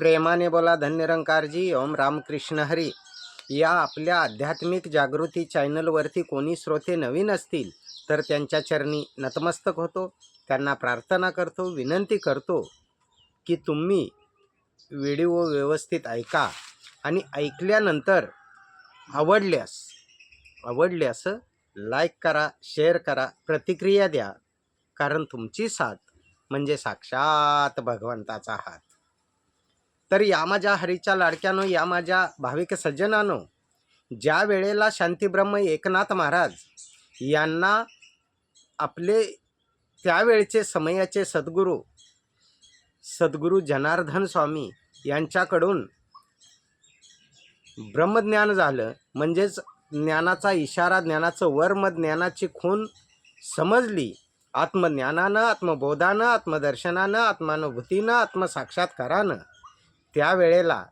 प्रेमाने बोला धन्यरंकारजी. ओम रामकृष्ण हरी. या आपल्या आध्यात्मिक जागृती चॅनलवरती कोणी श्रोते नवीन असतील तर त्यांच्या चरणी नतमस्तक होतो, त्यांना प्रार्थना करतो, विनंती करतो की तुम्ही व्हिडिओ व्यवस्थित ऐका आणि ऐकल्यानंतर आवडल्यास लाईक करा, शेअर करा, प्रतिक्रिया द्या. कारण तुमची साथ म्हणजे साक्षात भगवंताचा हात. तर या माझ्या हरीच्या लाडक्यानो, या माझ्या भाविक सज्जनानो, ज्या वेळेला शांतीब्रह्म एकनाथ महाराज यांना आपले त्यावेळचे समयाचे सद्गुरू जनार्दन स्वामी यांच्याकडून ब्रह्मज्ञान झालं, म्हणजेच ज्ञानाचा इशारा, ज्ञानाचं वर्म, ज्ञानाची खूण समजली. आत्मज्ञानानं, आत्मबोधानं, आत्मदर्शनानं, आत्मानुभूतीनं, आत्मसाक्षात्कारानं त्यावेळेला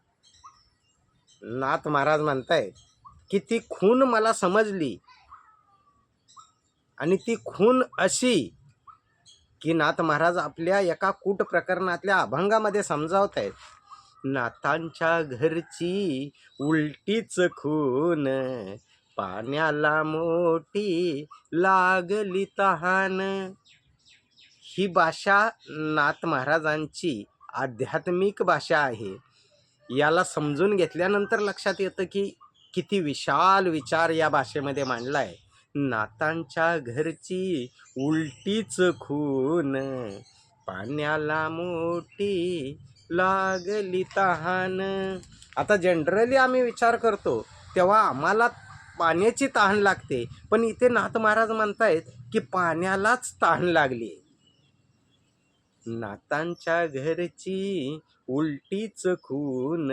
नाथ महाराज म्हणतायत की ती खूण मला समजली. आणि ती खूण अशी की नाथ महाराज आपल्या एका कूट प्रकरणातल्या अभंगामध्ये समजावत आहेत. नाथांच्या घरची उलटीच खून, पाण्याला मोठी लागली तहान. ही भाषा नाथ महाराजांची आध्यात्मिक भाषा आहे. याला समजून घेतल्यानंतर लक्षात येतं की किती विशाल विचार या भाषेमध्ये मांडला आहे. नाथांच्या घरची उलटीच खून, पाण्याला मोठी लागली तहान. आता जनरली आम्ही विचार करतो तेव्हा आम्हाला पाण्याची तहान लागते, पण इथे नाथ महाराज म्हणतायत की पाण्यालाच तहान लागली. नाथांच्या घरची उलटीच खून,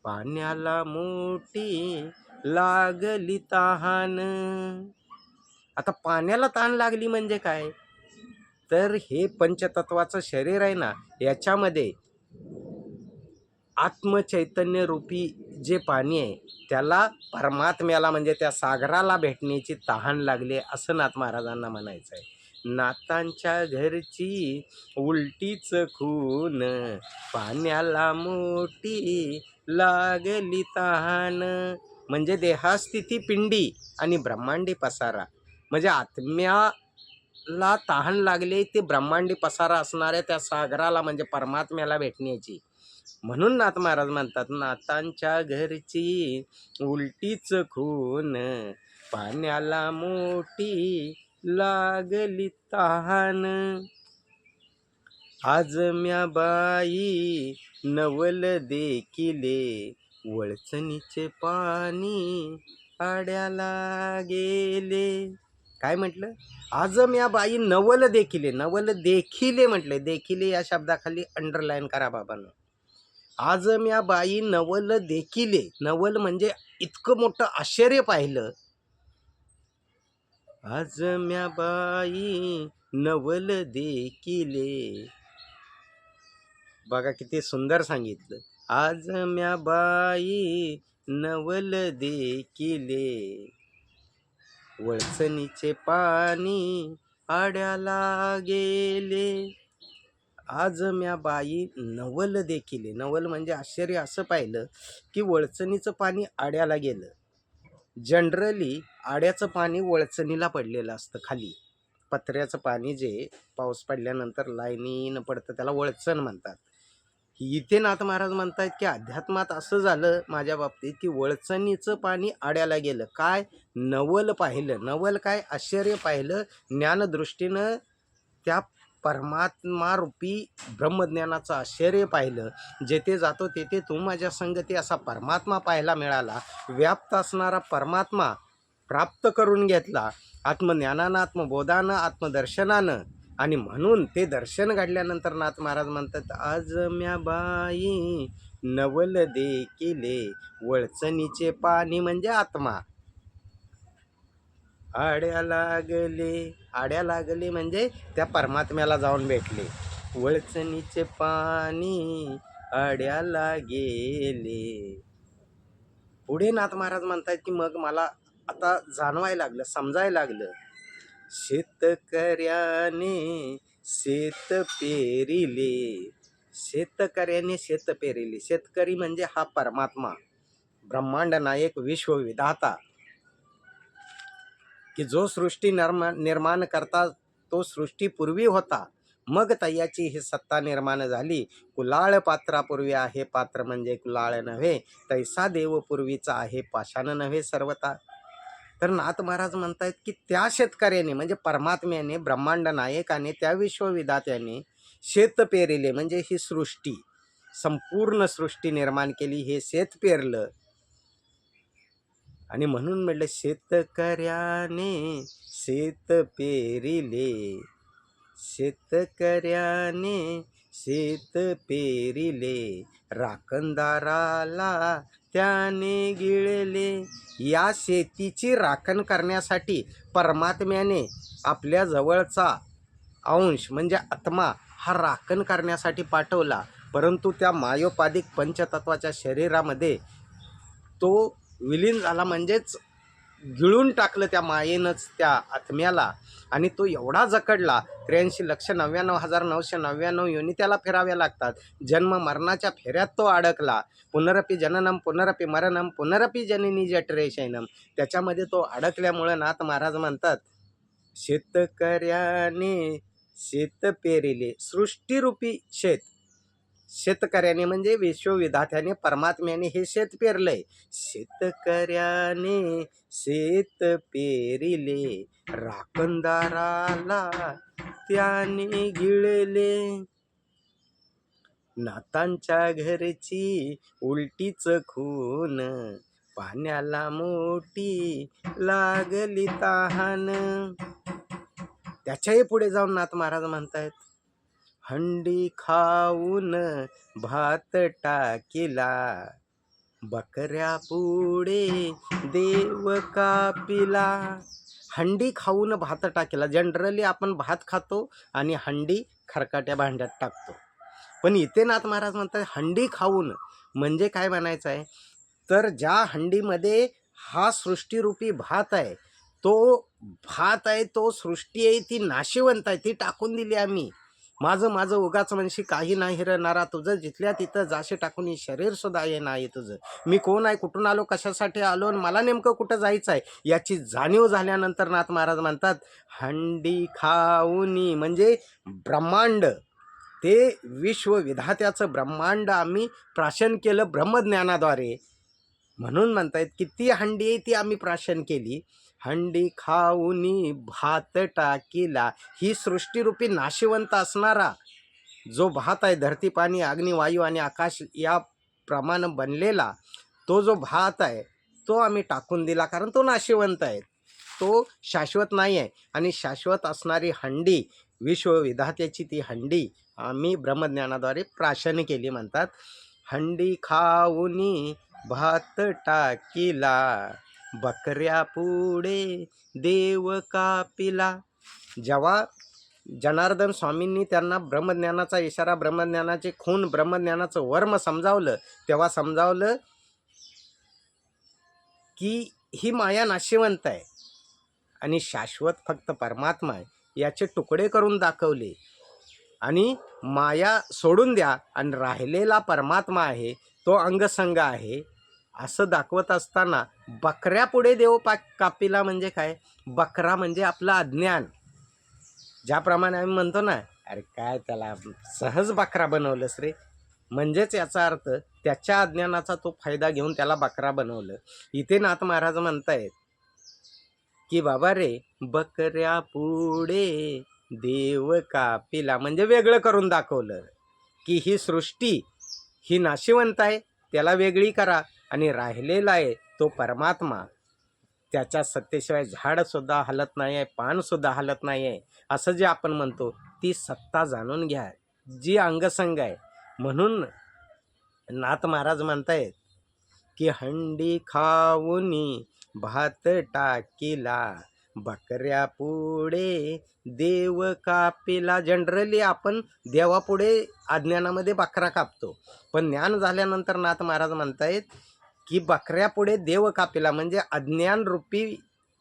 पाण्याला मोठी लागली तहान. आता पाण्याला तहान लागली म्हणजे काय? तर हे पंचतत्वाचं शरीर आहे ना, याच्यामध्ये आत्मचैतन्य रूपी जे पाणी आहे त्याला परमात्म्याला म्हणजे त्या सागराला भेटण्याची तहान लागली, असं नाथ महाराजांना म्हणायचं आहे. नाथांच्या घरची उलटीच खून, पाण्याला मोठी लागली तहान. म्हणजे देहास्थिती पिंडी आणि ब्रह्मांडी पसारा. म्हणजे आत्म्याला तहान लागली ते ब्रह्मांडी पसारा असणाऱ्या त्या सागराला म्हणजे परमात्म्याला भेटण्याची. म्हणून नाथ महाराज म्हणतात नाथांच्या घरची उलटीच खून, पाण्याला मोठी लागली तहान. आज म्या बाई नवल देखिले, वळचणीचे पाणी आड्याला गेले. काय म्हटलं? आज म्या बाई नवल देखिले. नवल देखिले म्हटले. देखिले या शब्दाखाली अंडरलाईन करा बाबांनो. आज म्या बाई नवल देखिले. नवल म्हणजे इतकं मोठं आश्चर्य पाहिलं. आज म्या बाई नवल देखिले. बघा किती सुंदर सांगितलं. आज म्या बाई नवल देखिले, वळचणीचे पाणी आड्याला गेले. आज म्या बाई नवल देखिले. नवल म्हणजे आश्चर्य असं पाहिलं की वळचणीचं पाणी आड्याला गेलं. जनरली आड्याचं पाणी वळचणीला पडलेलं असतं खाली. पत्र्याचं पाणी जे पाऊस पडल्यानंतर लाईनीनं पडतं त्याला वळचण म्हणतात. इथे नाथ महाराज म्हणतायत की अध्यात्मात असं झालं माझ्या बाबतीत की वळचणीचं पाणी आड्याला गेलं. काय? नवल पाहिलं. नवल काय? आश्चर्य पाहिलं. ज्ञानदृष्टीनं त्या परमात्मा रूपी ब्रह्मज्ञानाचं आश्चर्य पाहिलं. जेथे जातो तेथे तू माझ्या संगती असा परमात्मा पाहायला मिळाला. व्याप्त असणारा परमात्मा प्राप्त करून घेतला आत्मज्ञानानं, आत्मबोधानं, आत्मदर्शनानं. आणि म्हणून ते दर्शन घडल्यानंतर नाथ महाराज म्हणतात आज म्या बाई नवल देखिले, वळचणीचे पाणी म्हणजे आत्मा आड्या लागले. आड्या लागले म्हणजे त्या परमात्म्याला जाऊन भेटले. वळचणीचे पाणी आड्याला गेले. पुढे नाथ महाराज म्हणतात की मग मला आता जाणवायला लागलं, समजायला लागलं. शेतकऱ्याने शेत पेरिले, शेतकऱ्याने शेत पेरिले. शेतकरी म्हणजे हा परमात्मा, ब्रह्मांड नायक, विश्वविधाता, की जो सृष्टी निर्माण करता तो सृष्टीपूर्वी होता, मग तयाची ही सत्ता निर्माण झाली. कुलाळ पात्रापूर्वी आहे पात्र म्हणजे कुलाळ नव्हे, तैसा देव पूर्वीचा आहे पाषाण नव्हे सर्वता. तर नाथ महाराज म्हणतायत की त्या शेतकऱ्याने म्हणजे परमात्म्याने, ब्रह्मांड नायकाने, त्या विश्वविधात्याने शेत पेरिले म्हणजे ही सृष्टी, संपूर्ण सृष्टी निर्माण केली. हे शेत पेरलं आणि म्हणून म्हटलं शेतकऱ्याने शेत पेरिले, शेतकऱ्याने शेत पेरिले, राखणदाराला त्याने गिळले. या शेतीची राखण करण्यासाठी परमात्म्याने आपल्या जवळचा अंश म्हणजे आत्मा हा राखण करण्यासाठी पाठवला, परंतु त्या मायोपाधिक पंचतत्वाच्या शरीरामध्ये तो विलीन झाला, म्हणजेच गिळून टाकलं त्या मायेनंच त्या आत्म्याला. आणि तो एवढा जखडला, 83,99,999 योनी त्याला फिराव्या लागतात. जन्म मरणाच्या फेऱ्यात तो अडकला. पुनरपी जननम पुनरपी मरणम पुनरपी जननी जठरे शयनम. त्याच्यामध्ये तो अडकल्यामुळं नाथ महाराज म्हणतात शेतकऱ्याने शेत पेरिले. सृष्टीरूपी शेत, शेतकऱ्याने म्हणजे विश्वविधात्याने, परमात्म्याने हे शेत पेरलंय. शेतकऱ्याने शेत पेरिले, राखणदाराला त्याने गिळले. नातांच्या घरची उलटीच खून, पाण्याला मोठी लागली तहान. त्याच्याही पुढे जाऊन नाथ महाराज म्हणतायत हंडी खाऊन भात टाकिला, बकऱ्या पुढे देव कापिला. हंडी खाऊन भात टाकिला. जनरली आपण भात खातो आणि हंडी खरकाट्या भांड्यात टाकतो, पण इथे नाथ महाराज म्हणतात हंडी खाऊन म्हणजे काय म्हणायचं आहे, तर ज्या हंडीमध्ये हा सृष्टीरूपी भात आहे, तो भात आहे, तो सृष्टी आहे, ती नाशिवंत आहे, ती टाकून दिली आम्ही. माझं उगाच म्हणशी काही नाही रणारा, तुझं जिथल्या तिथं जाशी टाकून शरीर सुद्धा ये नाही तुझं. मी कोण आहे, कुठून आलो, कशासाठी आलो आणि मला नेमकं कुठं जायचं आहे याची जाणीव झाल्यानंतर नाथ महाराज म्हणतात हंडी खाऊनी म्हणजे ब्रह्मांड, ते विश्वविधात्याचं ब्रह्मांड आम्ही प्राशन केलं ब्रह्मज्ञानाद्वारे. म्हणून म्हणतायत की ती हंडी आहे ती आम्ही प्राशन केली. हंडी खाऊनी भात टाकिला. ही सृष्टीरूपी नाशिवंत असणारा जो भात आहे, धरती पाणी अग्नी वायू आणि आकाश या प्रमाणे बनलेला तो जो भात आहे तो आम्ही टाकून दिला, कारण तो नाशिवंत आहे, तो शाश्वत नाही आहे. आणि शाश्वत असणारी हंडी, विश्वविधात्याची ती हंडी आम्ही ब्रह्मज्ञानाद्वारे प्राशन केली. म्हणतात हंडी खाऊनी भात टाकिला, बकऱ्या पुढे देव कापिला. जेव्हा जनार्दन स्वामींनी त्यांना ब्रह्मज्ञानाचा इशारा, ब्रह्मज्ञानाचे खून, ब्रह्मज्ञानाचं वर्म समजावलं, तेव्हा समजावलं की ही माया नाशिवंत आहे आणि शाश्वत फक्त परमात्मा आहे. याचे तुकडे करून दाखवले आणि माया सोडून द्या आणि राहिलेला परमात्मा आहे, तो अंगसंग आहे असं दाखवत असताना बकऱ्यापुढे देव कापिला म्हणजे काय, बकरा म्हणजे आपलं अज्ञान. ज्याप्रमाणे आम्ही म्हणतो ना, अरे काय त्याला सहज बकरा बनवलंस रे, म्हणजेच याचा अर्थ त्याच्या अज्ञानाचा तो फायदा घेऊन त्याला बकरा बनवलं. इथे नाथ महाराज म्हणतायत की बाबा रे, बकऱ्या पुढे देव कापिला म्हणजे वेगळं करून दाखवलं की ही सृष्टी ही नाशिवंत आहे, त्याला वेगळी करा, आणि राहिलेला आहे तो परमात्मा, त्याच्या सत्तेशिवाय झाडसुद्धा हलत नाही आहे, पानसुद्धा हलत नाही आहे, असं जे आपण म्हणतो ती सत्ता जाणून घ्या जी अंगसंग आहे. म्हणून नाथ महाराज म्हणतायत की हंडी खाऊनी भात टाकिला, बकऱ्या पुढे देव कापिला. जनरली आपण देवापुढे अज्ञानामध्ये बकरा कापतो, पण ज्ञान झाल्यानंतर नाथ महाराज म्हणतायत की बकऱ्यापुढे देव कापिला म्हणजे अज्ञान रूपी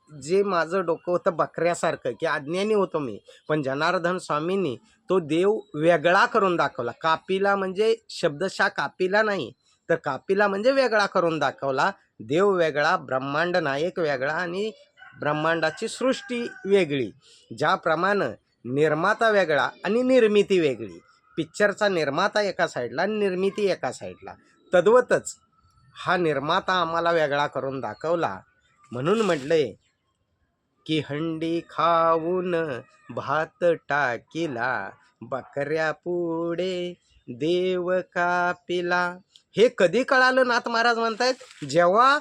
जे माझं डोकं होतं बकऱ्यासारखं, की अज्ञानी होतो मी, पण जनार्दन स्वामींनी तो देव वेगळा करून दाखवला. कापिला म्हणजे शब्दशः कापिला नाही, तर कापिला म्हणजे वेगळा करून दाखवला. देव वेगळा, ब्रह्मांड नायक वेगळा आणि ब्रह्मांडाची सृष्टी वेगळी. ज्याप्रमाणे निर्माता वेगळा आणि निर्मिती वेगळी. पिक्चरचा निर्माता एका साईडला आणि निर्मिती एका साईडला. तद्वतच हा निर्माता आम्हाला वेगळा करून दाखवला. म्हणून म्हटलंय की हंडी खाऊन भात टाकीला, बकऱ्या पुढे देव कापिला. हे कधी कळालं नाथ महाराज म्हणतायत, जेव्हा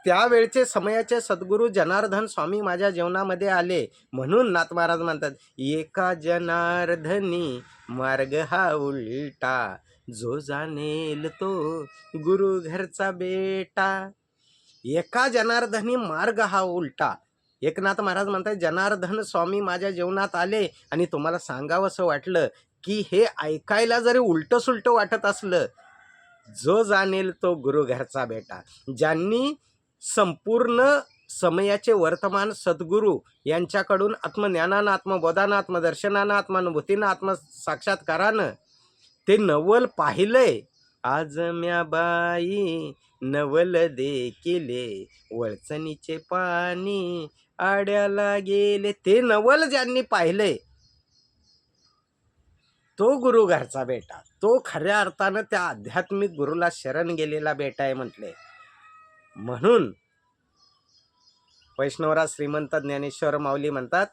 त्यावेळचे समयाचे सद्गुरू जनार्दन स्वामी माझ्या जीवनामध्ये आले. म्हणून नाथ महाराज म्हणतात, एका जनार्दनी मार्ग हा उलटा, जो जाणेल तो गुरु घरचा बेटा. एका जनार्दनी मार्ग हा उलटा. एकनाथ महाराज म्हणतात, जनार्दन स्वामी माझ्या जीवनात आले आणि तुम्हाला सांगावं असं वाटलं की हे ऐकायला जरी उलटं सुलटं वाटत असलं, जो जाणेल तो गुरु घरचा बेटा. ज्यांनी संपूर्ण समयाचे वर्तमान सद्गुरू यांच्याकडून आत्मज्ञानानं, आत्मबोधानं, आत्मदर्शनानं, आत्मानुभूतीनं, आत्मसाक्षात्कारानं ते नवल पाहिलंय. आज म्या बाई नवल देखिले, वळचणीचे पाणी आड्याला गेले. ते नवल ज्यांनी पाहिलंय तो गुरु घरचा बेटा, तो खऱ्या अर्थानं त्या आध्यात्मिक गुरुला शरण गेलेला बेटा आहे म्हटले. म्हणून वैष्णवराज श्रीमंत ज्ञानेश्वर माऊली म्हणतात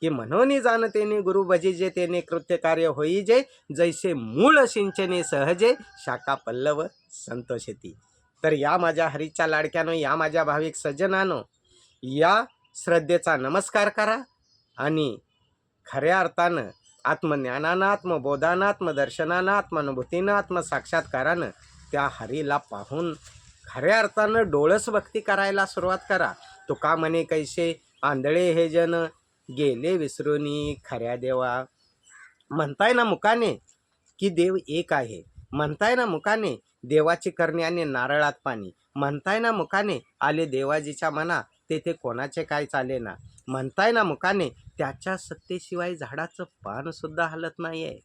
की म्हणून जाणतेने गुरु भजिजे, तेने कृत्य कार्य होईजे, जैसे मूळ सिंचने सहजे, शाखा पल्लव संतोषेती. तर या माझ्या हरीच्या लाडक्यानो, या माझ्या भाविक सज्जनानो, या श्रद्धेचा नमस्कार करा आणि खऱ्या अर्थानं आत्मज्ञानानं, आत्मबोधानं, आत्मदर्शनानं, आत्मानुभूतीनं, आत्मसाक्षात्कारानं त्या हरीला पाहून खऱ्या अर्थानं डोळस भक्ती करायला सुरुवात करा. तुका म्हणे कैसे आंधळे हे जन, गेले विसरूनी खऱ्या देवा. म्हणताय ना मुकाने की देव एक आहे, म्हणताय ना मुकाने देवाची करणी आणि नारळात पाणी, म्हणताय ना मुकाने आले देवाजीच्या मना, तेथे कोणाचे काय चाले ना, म्हणताय ना मुकाने त्याच्या सत्तेशिवाय झाडाचं पान सुद्धा हलत नाही आहे.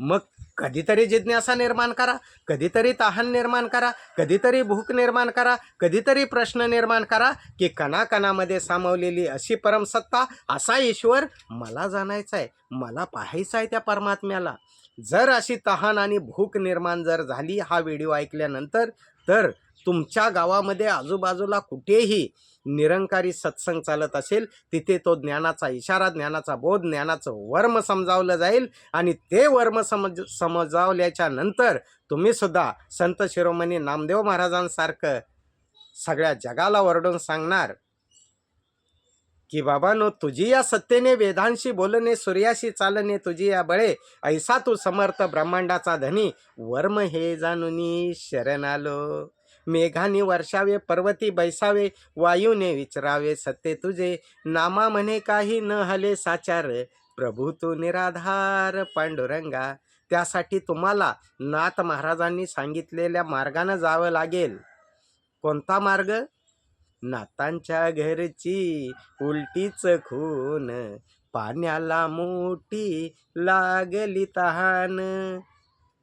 मग कधीतरी जिज्ञासा निर्माण करा, कधीतरी तहान निर्माण करा, कधीतरी भूक निर्माण करा, कधीतरी प्रश्न निर्माण करा की कणाकणामध्ये सामावलेली अशी परमसत्ता, असा ईश्वर मला जाणायचा आहे, मला पाहायचा आहे त्या परमात्म्याला. जर अशी तहान आणि भूक निर्माण जर झाली हा व्हिडिओ ऐकल्यानंतर, तर तुमच्या गावामध्ये आजूबाजूला कुठेही निरंकारी सत्संग चालत असेल, तिथे तो ज्ञानाचा इशारा, ज्ञानाचा बोध, ज्ञानाचं वर्म समजावलं जाईल आणि ते वर्म समजावल्याच्या नंतर तुम्ही सुद्धा संत शिरोमणी नामदेव महाराजांसारखं सगळ्या जगाला ओरडून सांगणार की बाबांनो, तुझी या सत्तेने वेदांशी बोलणे, सूर्याशी चालणे, तुझी या बळे, ऐसा तू समर्थ ब्रह्मांडाचा धनी, वर्म हे जाणूनी शरण आलो. मेघानी वर्षावे, पर्वती बैसावे, वायूने विचरावे सत्ते तुझे, नामा म्हणे काही न हले साचार, प्रभू तू निराधार पांडुरंगा. त्यासाठी तुम्हाला नाथ महाराजांनी सांगितलेल्या मार्गाने जावं लागेल. कोणता मार्ग? नातांच्या घरची उलटीच खून, पाण्याला मोठी लागली तहान.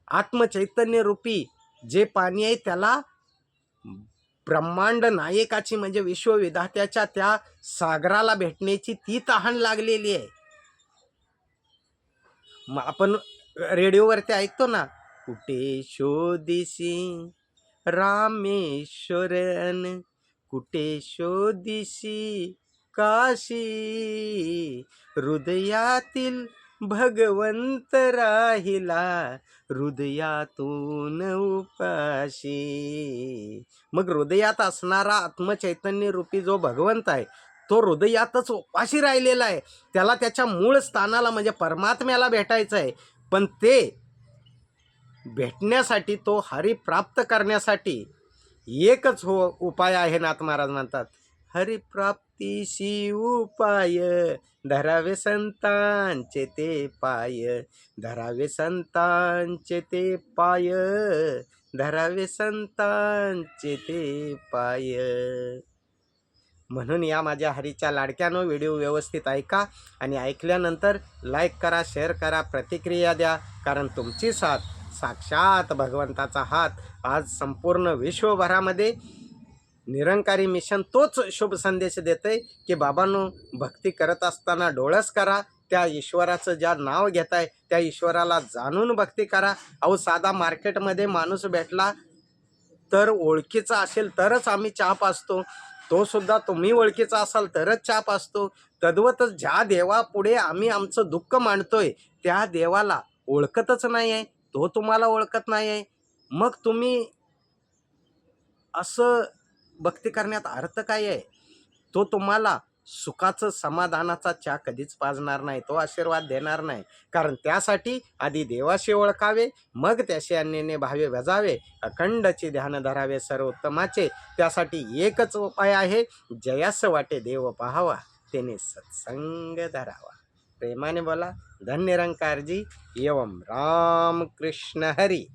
आत्मचैतन्य रूपी जे पाणी आहे त्याला ब्रह्मांड नायकाची म्हणजे विश्वविधात्याच्या त्या सागराला भेटण्याची ती तहान लागलेली आहे. आपण रेडिओवरती ऐकतो ना, कुठे शोधिसी रामेश्वरन, कुठे शोधिसी काशी, हृदयातील भगवंत राहिला, हृदयातून उपाशी. मग हृदयात असणारा आत्मचैतन्य रूपी जो भगवंत आहे तो हृदयातच उपाशी राहिलेला आहे. त्याला त्याच्या मूळ स्थानाला म्हणजे परमात्म्याला भेटायचं आहे. पण ते भेटण्यासाठी, तो हरी प्राप्त करण्यासाठी एकच उपाय आहे. नाथ महाराज म्हणतात, हरिप्राप्तीशी उपाय, धरावे संतांचे ते पाय, धरावे संतांचे ते पाय, धरावे संतांचे ते पाय. म्हणून या माझ्या हरीच्या लाडक्यानं व्हिडिओ व्यवस्थित ऐका आणि ऐकल्यानंतर लाईक करा, शेअर करा, प्रतिक्रिया द्या. कारण तुमची साथ साक्षात भगवंताचा हात आज संपूर्ण विश्वभरामध्ये निरंकारी मिशन तोच शुभ संदेश देते की बाबांनो, भक्ती करत असताना डोळस करा. त्या ईश्वराचं ज्या नाव घेताय त्या ईश्वराला जाणून भक्ती करा. अहो, साधा मार्केटमध्ये माणूस भेटला तर ओळखीचा असेल तरच आम्ही चहा पाजतो, तो सुद्धा तुम्ही ओळखीचा असाल तरच चहा पाजतो. तद्वतच ज्या देवापुढे आम्ही आमचं दुःख मांडतोय त्या देवाला ओळखतच नाही आहे, तो तुम्हाला ओळखत नाही आहे. मग तुम्ही असं भक्ती करण्यात अर्थ काय आहे? तो तुम्हाला सुखाचं समाधानाचा चहा कधीच पाजणार नाही, तो आशीर्वाद देणार नाही. कारण त्यासाठी आधी देवाशी ओळखावे, मग त्याशी अन्याने भावे भजावे, अखंडचे ध्यान धरावे सर्वोत्तमाचे. त्यासाठी एकच उपाय आहे, जयास वाटे देव पाहावा, त्याने सत्संग धरावा. प्रेमाने बोला, धन निरंकारजी. एवं राम कृष्ण हरी.